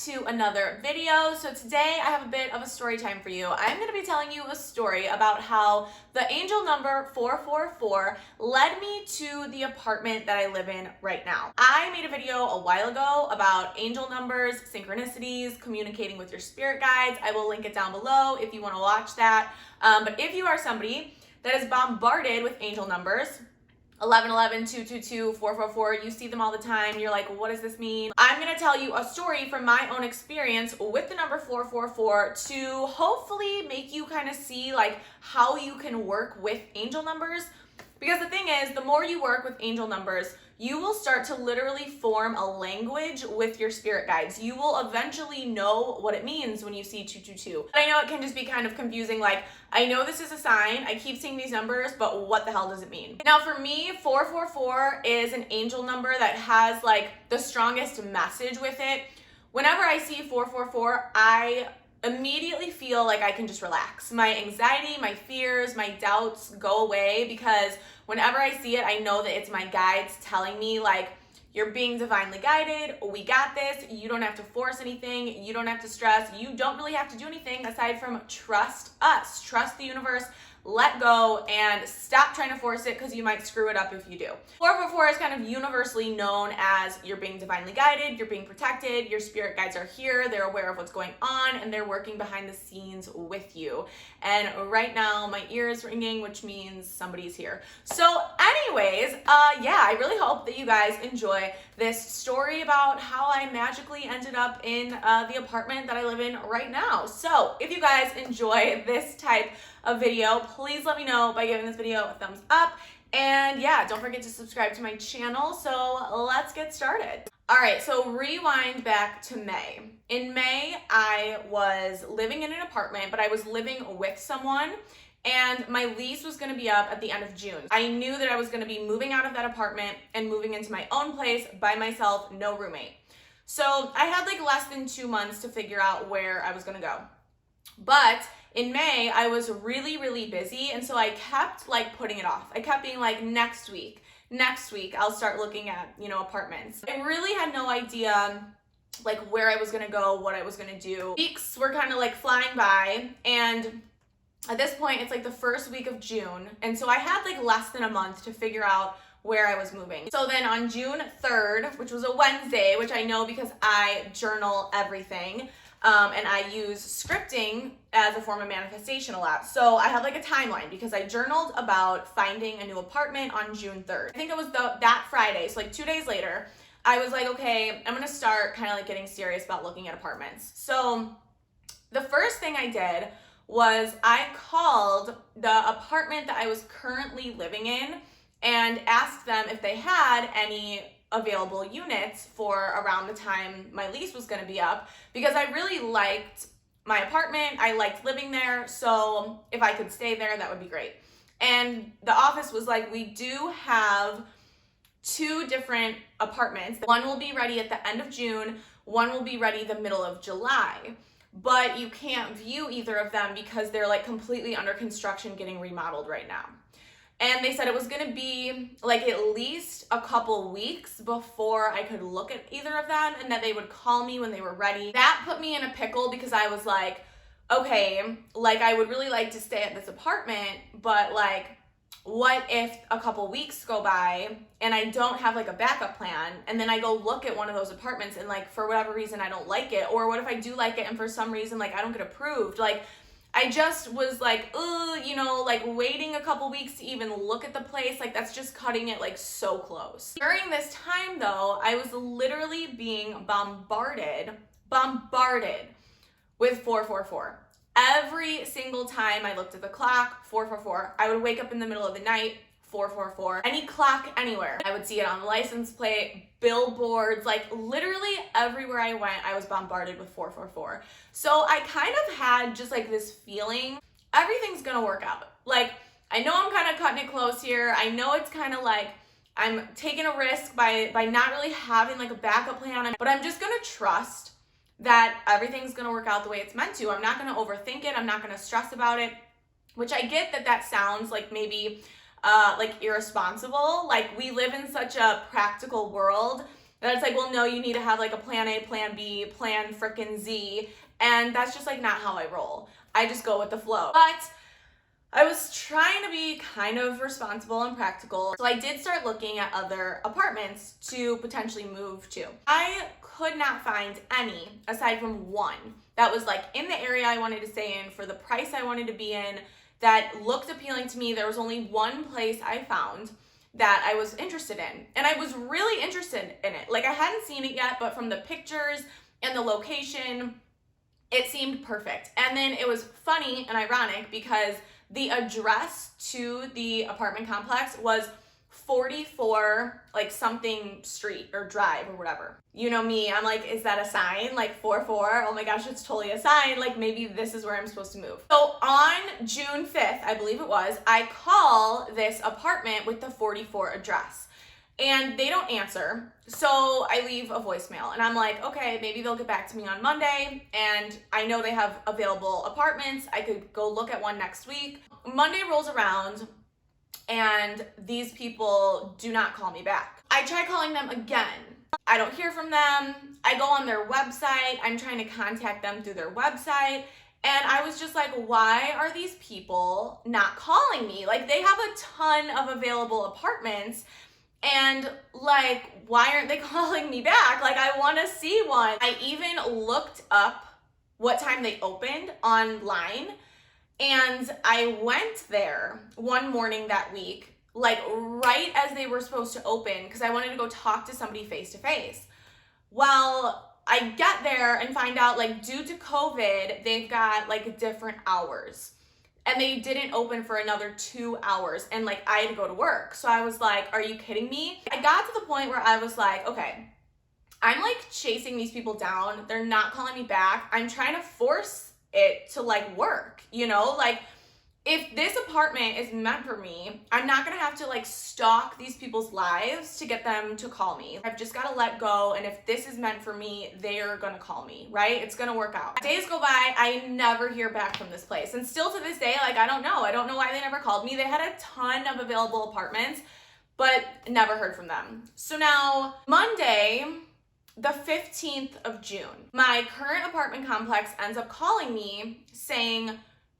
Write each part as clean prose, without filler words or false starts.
to another video. So today I have a bit of a story time for you. I'm going to be telling you a story about how the angel number 444 led me to the apartment that I live in right now. I made a video a while ago about angel numbers, synchronicities, communicating with your spirit guides. I will link it down below if you want to watch that. But if you are somebody that is bombarded with angel numbers, 1111, 222, 444, you see them all the time. You're like, what does this mean? I'm going to tell you a story from my own experience with the number 444 to hopefully make you kind of see like how you can work with angel numbers. Because the thing is, the more you work with angel numbers, you will start to literally form a language with your spirit guides. You will eventually know what it means when you see 222. But I know it can just be kind of confusing, like, I know this is a sign, I keep seeing these numbers, but what the hell does it mean? Now for me, 444 is an angel number that has like the strongest message with it. Whenever I see 444, I immediately feel like I can just relax. My anxiety, my fears, my doubts go away because whenever I see it, I know that it's my guides telling me like, you're being divinely guided, we got this, you don't have to force anything, you don't have to stress, you don't really have to do anything aside from trust us, trust the universe, let go, and stop trying to force it because you might screw it up if you do. 444 is kind of universally known as you're being divinely guided, you're being protected, your spirit guides are here, they're aware of what's going on, and they're working behind the scenes with you. And right now, my ear is ringing, which means somebody's here. So anyways, yeah, I really hope that you guys enjoy this story about how I magically ended up in the apartment that I live in right now. So if you guys enjoy this type of video, please let me know by giving this video a thumbs up. And yeah, don't forget to subscribe to my channel. So let's get started. All right, so rewind back to May. In May, I was living in an apartment, but I was living with someone, and my lease was gonna be up at the end of June. I knew that I was gonna be moving out of that apartment and moving into my own place by myself, no roommate. So I had like less than 2 months to figure out where I was gonna go. But in May, I was really, really busy, and so I kept like putting it off. I kept being like, next week, I'll start looking at, apartments. I really had no idea like where I was gonna go, what I was gonna do. Weeks were kind of like flying by, and at this point, it's like the first week of June, and so I had like less than a month to figure out where I was moving. So then on June 3rd, which was a Wednesday, which I know because I journal everything, and I use scripting as a form of manifestation a lot. So I have like a timeline because I journaled about finding a new apartment on June 3rd. I think it was that Friday, so like 2 days later, I was like, okay, I'm gonna start kind of like getting serious about looking at apartments. So the first thing I did was I called the apartment that I was currently living in and asked them if they had any available units for around the time my lease was going to be up, because I really liked my apartment. I liked living there. So if I could stay there, that would be great. And the office was like, we do have 2 different apartments. One will be ready at the end of June. One will be ready the middle of July. But you can't view either of them because they're like completely under construction, getting remodeled right now. And they said it was gonna be like at least a couple weeks before I could look at either of them, and that they would call me when they were ready. That put me in a pickle because I was like, okay, like I would really like to stay at this apartment, but like, what if a couple weeks go by and I don't have like a backup plan, and then I go look at one of those apartments and like for whatever reason I don't like it, or what if I do like it and for some reason like I don't get approved? Like I just was like, like waiting a couple weeks to even look at the place, like that's just cutting it like so close. During this time though, I was literally being bombarded with 444. Every single time I looked at the clock, 444. I would wake up in the middle of the night, 444. Any clock anywhere. I would see it on the license plate, billboards, like literally everywhere I went, I was bombarded with 444. So I kind of had just like this feeling, everything's gonna work out. Like, I know I'm kind of cutting it close here. I know it's kind of like I'm taking a risk by not really having like a backup plan, but I'm just gonna trust that everything's gonna work out the way it's meant to. I'm not gonna overthink it. I'm not gonna stress about it, which I get that sounds like maybe like irresponsible. Like we live in such a practical world And it's like, well, no, you need to have like a plan A, plan B, plan frickin' Z. And that's just like not how I roll. I just go with the flow. But I was trying to be kind of responsible and practical. So I did start looking at other apartments to potentially move to. I could not find any aside from one that was like in the area I wanted to stay in for the price I wanted to be in that looked appealing to me. There was only one place I found that I was interested in. And I was really interested in it. Like I hadn't seen it yet, but from the pictures and the location, it seemed perfect. And then it was funny and ironic because the address to the apartment complex was 44 like something street or drive or whatever. You know me, I'm like, is that a sign? Like 44? Oh my gosh, it's totally a sign. Like maybe this is where I'm supposed to move. So on June 5th, I believe it was, I call this apartment with the 44 address. And they don't answer, so I leave a voicemail. And I'm like, okay, maybe they'll get back to me on Monday. And I know they have available apartments. I could go look at one next week. Monday rolls around, and these people do not call me back. I try calling them again. I don't hear from them. I go on their website. I'm trying to contact them through their website. And I was just like, why are these people not calling me? Like, they have a ton of available apartments. And like, why aren't they calling me back? Like, I want to see one. I even looked up what time they opened online, and I went there one morning that week, like right as they were supposed to open, because I wanted to go talk to somebody face to face. Well, I get there and find out like due to COVID, they've got like different hours. And they didn't open for another 2 hours, and like I had to go to work. So I was like, are you kidding me? I got to the point where I was like, okay, I'm like chasing these people down. They're not calling me back. I'm trying to force it to like work, you know? Like if this apartment is meant for me, I'm not gonna have to like stalk these people's lives to get them to call me. I've just gotta let go, and if this is meant for me, they're gonna call me, right? It's gonna work out. Days go by, I never hear back from this place. And still to this day, like I don't know why they never called me. They had a ton of available apartments, but never heard from them. So now, Monday, the 15th of June, my current apartment complex ends up calling me saying,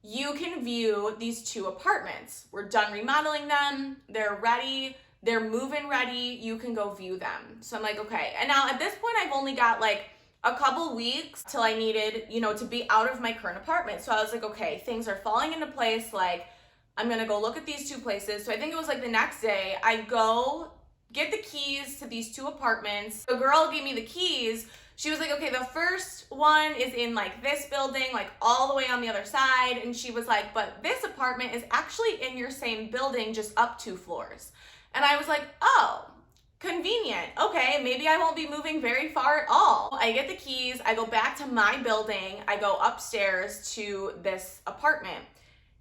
you can view these 2 apartments. We're done remodeling them. They're ready. They're move-in ready. You can go view them. So I'm like, okay. And now at this point, I've only got like a couple weeks till I needed, you know, to be out of my current apartment. So I was like, okay, things are falling into place. Like, I'm going to go look at these 2 places. So I think it was like the next day, I go get the keys to these 2 apartments. The girl gave me the keys. She was like, okay, the first one is in like this building, like all the way on the other side. And she was like, but this apartment is actually in your same building, just up 2 floors. And I was like, oh, convenient. Okay, maybe I won't be moving very far at all. I get the keys, I go back to my building, I go upstairs to this apartment,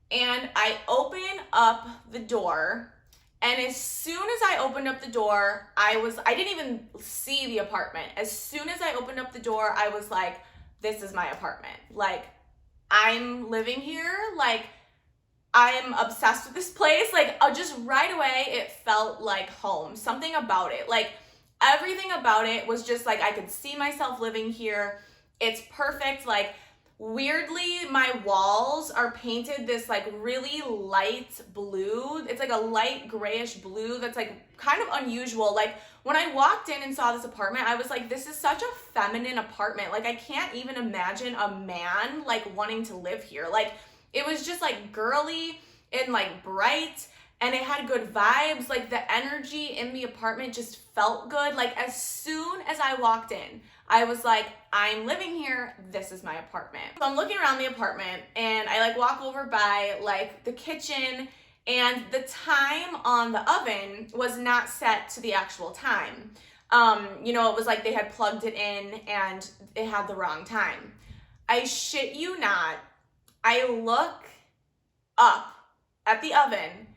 and I open up the door. And as soon as I opened up the door, I didn't even see the apartment. As soon as I opened up the door, I was like, this is my apartment. Like, I'm living here. Like, I'm obsessed with this place. Like, just right away, it felt like home. Something about it. Like, everything about it was just like, I could see myself living here. It's perfect. Like, weirdly, my walls are painted this like really light blue. It's like a light grayish blue that's like kind of unusual. Like when I walked in and saw this apartment, I was like, this is such a feminine apartment. Like I can't even imagine a man like wanting to live here. Like it was just like girly and like bright, and it had good vibes. Like the energy in the apartment just felt good. Like as soon as I walked in, I was like, I'm living here. This is my apartment. So I'm looking around the apartment, and I like walk over by like the kitchen, and the time on the oven was not set to the actual time. You know, it was like they had plugged it in and it had the wrong time. I shit you not. I look up at the oven,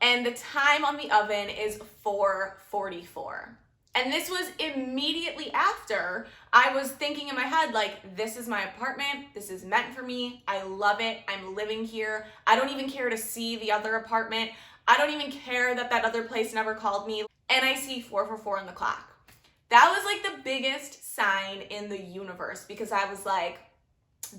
and the time on the oven is 4:44. And this was immediately after I was thinking in my head, like, this is my apartment. This is meant for me. I love it. I'm living here. I don't even care to see the other apartment. I don't even care that that other place never called me. And I see 4:44 on the clock. That was like the biggest sign in the universe, because I was like,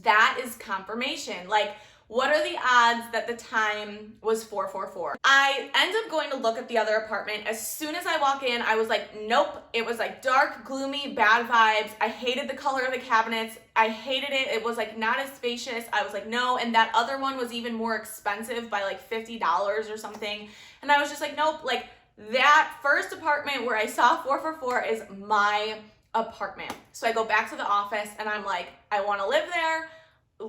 that is confirmation. Like, what are the odds that the time was 444? I end up going to look at the other apartment. As soon as I walk in, I was like, nope. It was like dark, gloomy, bad vibes. I hated the color of the cabinets. I hated it. It was like not as spacious. I was like, no. And that other one was even more expensive by like $50 or something. And I was just like, nope. Like, that first apartment where I saw 444 is my apartment. So I go back to the office and I'm like, I want to live there.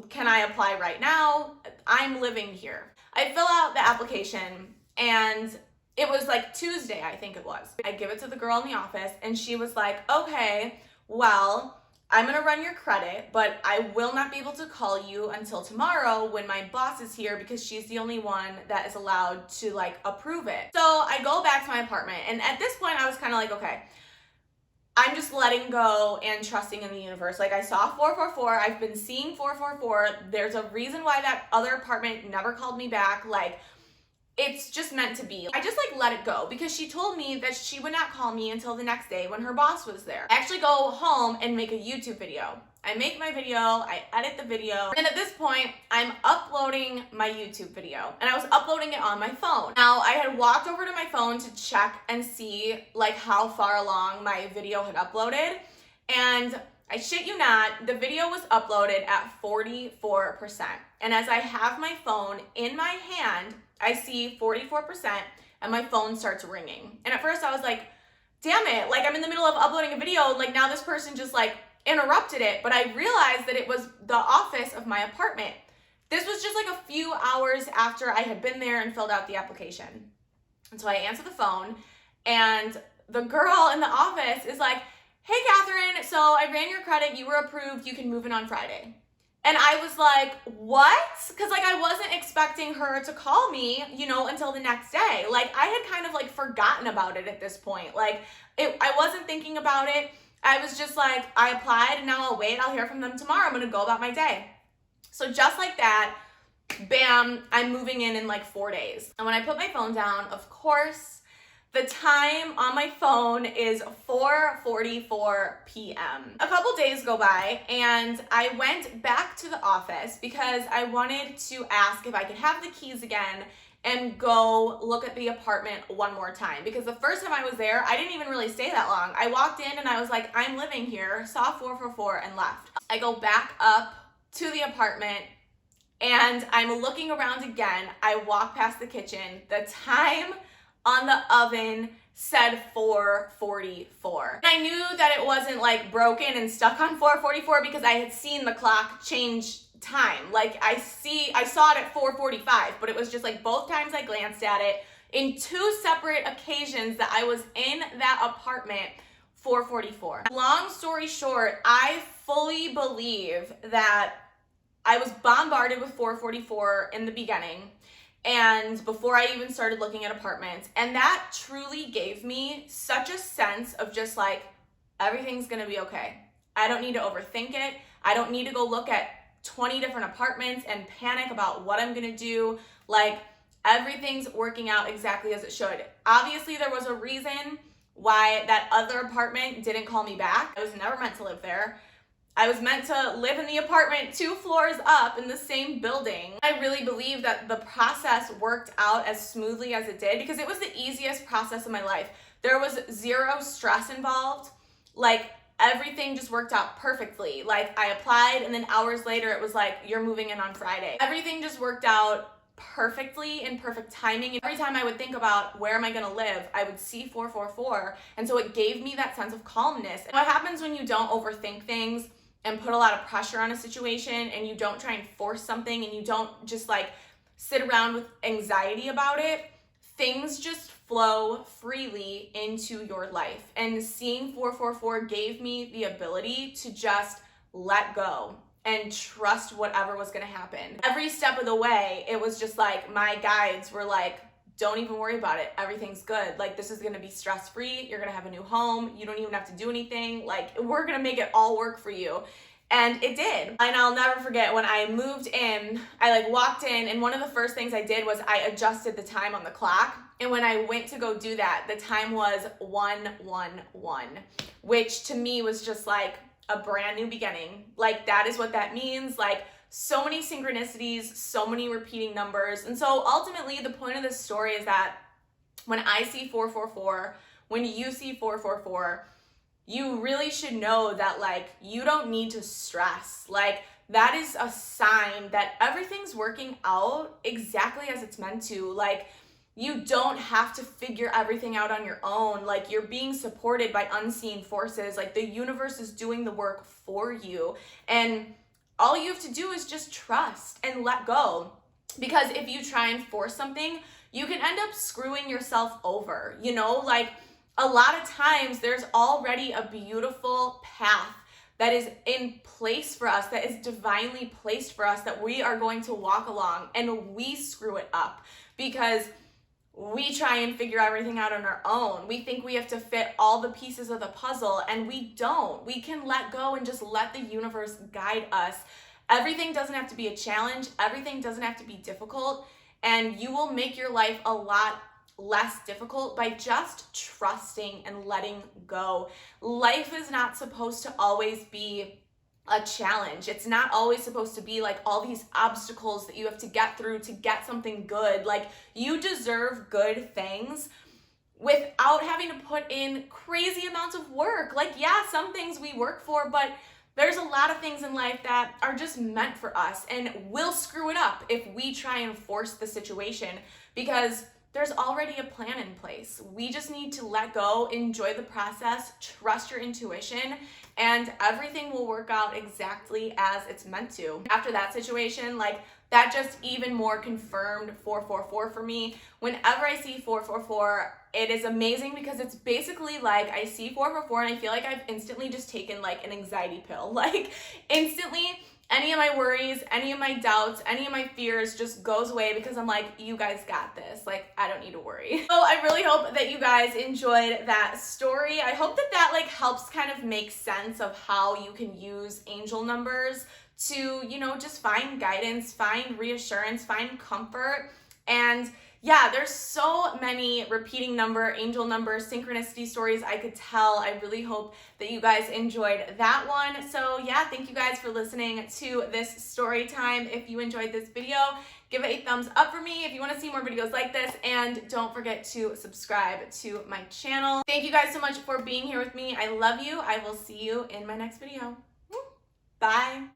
Can I apply right now? I'm living here. I fill out the application and it was like Tuesday, I think it was. I give it to the girl in the office and she was like, okay, well, I'm gonna run your credit, but I will not be able to call you until tomorrow when my boss is here, because she's the only one that is allowed to like approve it. So I go back to my apartment, and at this point I was kind of like, okay, I'm just letting go and trusting in the universe. Like, I saw 444. I've been seeing 444. There's a reason why that other apartment never called me back. Like, it's just meant to be. I just like let it go, because she told me that she would not call me until the next day when her boss was there. I actually go home and make a YouTube video. I make my video, I edit the video, and at this point, I'm uploading my YouTube video, and I was uploading it on my phone. Now, I had walked over to my phone to check and see like how far along my video had uploaded, and I shit you not, the video was uploaded at 44%. And as I have my phone in my hand, I see 44%, and my phone starts ringing. And at first I was like, damn it, like I'm in the middle of uploading a video, like now this person just like interrupted it. But I realized that it was the office of my apartment. This was just like a few hours after I had been there and filled out the application. And so I answer the phone, and the girl in the office is like, hey, Katherine, so I ran your credit, you were approved, you can move in on Friday. And I was like, what? Because like I wasn't expecting her to call me, you know, until the next day. Like, I had kind of like forgotten about it at this point. Like, I wasn't thinking about it. I was just like, I applied and now I'll wait. I'll hear from them tomorrow. I'm going to go about my day. So just like that, bam, I'm moving in like 4 days. And when I put my phone down, of course, the time on my phone is 4:44 p.m. A couple days go by and I went back to the office because I wanted to ask if I could have the keys again and go look at the apartment one more time. Because the first time I was there, I didn't even really stay that long. I walked in and I was like, I'm living here, saw 444 and left. I go back up to the apartment and I'm looking around again. I walk past the kitchen. The time on the oven said 4:44. I knew that it wasn't like broken and stuck on 4:44 because I had seen the clock change time. Like I saw it at 4:45, but it was just like both times I glanced at it in two separate occasions that I was in that apartment, 4:44. Long story short, I fully believe that I was bombarded with 4:44 in the beginning, and before I even started looking at apartments. And that truly gave me such a sense of just like, everything's gonna be okay. I don't need to overthink it. I don't need to go look at 20 different apartments and panic about what I'm gonna do. Like, everything's working out exactly as it should. Obviously, there was a reason why that other apartment didn't call me back. I was never meant to live there. I was meant to live in the apartment 2 floors up in the same building. I really believe that the process worked out as smoothly as it did because it was the easiest process of my life. There was zero stress involved. Like, everything just worked out perfectly. Like, I applied and then hours later it was like, you're moving in on Friday. Everything just worked out perfectly in perfect timing. And every time I would think about where am I gonna live, I would see 444. And so it gave me that sense of calmness. And what happens when you don't overthink things and put a lot of pressure on a situation and you don't try and force something and you don't just like sit around with anxiety about it, things just flow freely into your life. And seeing 444 gave me the ability to just let go and trust whatever was gonna happen. Every step of the way, it was just like, my guides were like, don't even worry about it. Everything's good. Like, this is gonna be stress-free. You're gonna have a new home. You don't even have to do anything. Like, we're gonna make it all work for you. And it did. And I'll never forget when I moved in, I like walked in, and one of the first things I did was I adjusted the time on the clock. And when I went to go do that, the time was 111, which to me was just like a brand new beginning. Like that is what that means. Like so many synchronicities, so many repeating numbers. And so ultimately the point of this story is that when I see 444, when you see 444, you really should know that like you don't need to stress. Like that is a sign that everything's working out exactly as it's meant to. Like you don't have to figure everything out on your own. Like you're being supported by unseen forces. Like the universe is doing the work for you. And all you have to do is just trust and let go. Because if you try and force something, you can end up screwing yourself over, you know? Like a lot of times there's already a beautiful path that is in place for us, that is divinely placed for us, that we are going to walk along, and we screw it up because we try and figure everything out on our own. We think we have to fit all the pieces of the puzzle, and we don't. We can let go and just let the universe guide us. Everything doesn't have to be a challenge. Everything doesn't have to be difficult, and you will make your life a lot less difficult by just trusting and letting go. Life is not supposed to always be a challenge. It's not always supposed to be like all these obstacles that you have to get through to get something good. Like you deserve good things without having to put in crazy amounts of work. Like yeah, some things we work for, but there's a lot of things in life that are just meant for us, and we'll screw it up if we try and force the situation because there's already a plan in place. We just need to let go, enjoy the process, trust your intuition, and everything will work out exactly as it's meant to. After that situation, like that just even more confirmed 444 for me. Whenever I see 444, it is amazing because it's basically like I see 444 and I feel like I've instantly just taken like an anxiety pill. Like instantly, any of my worries, any of my doubts, any of my fears just goes away because I'm like, you guys got this. Like, I don't need to worry. So I really hope that you guys enjoyed that story. I hope that that like helps kind of make sense of how you can use angel numbers to, you know, just find guidance, find reassurance, find comfort. And yeah, there's so many repeating number, angel number, synchronicity stories I could tell. I really hope that you guys enjoyed that one. So yeah, thank you guys for listening to this story time. If you enjoyed this video, give it a thumbs up for me if you want to see more videos like this, and don't forget to subscribe to my channel. Thank you guys so much for being here with me. I love you. I will see you in my next video. Bye.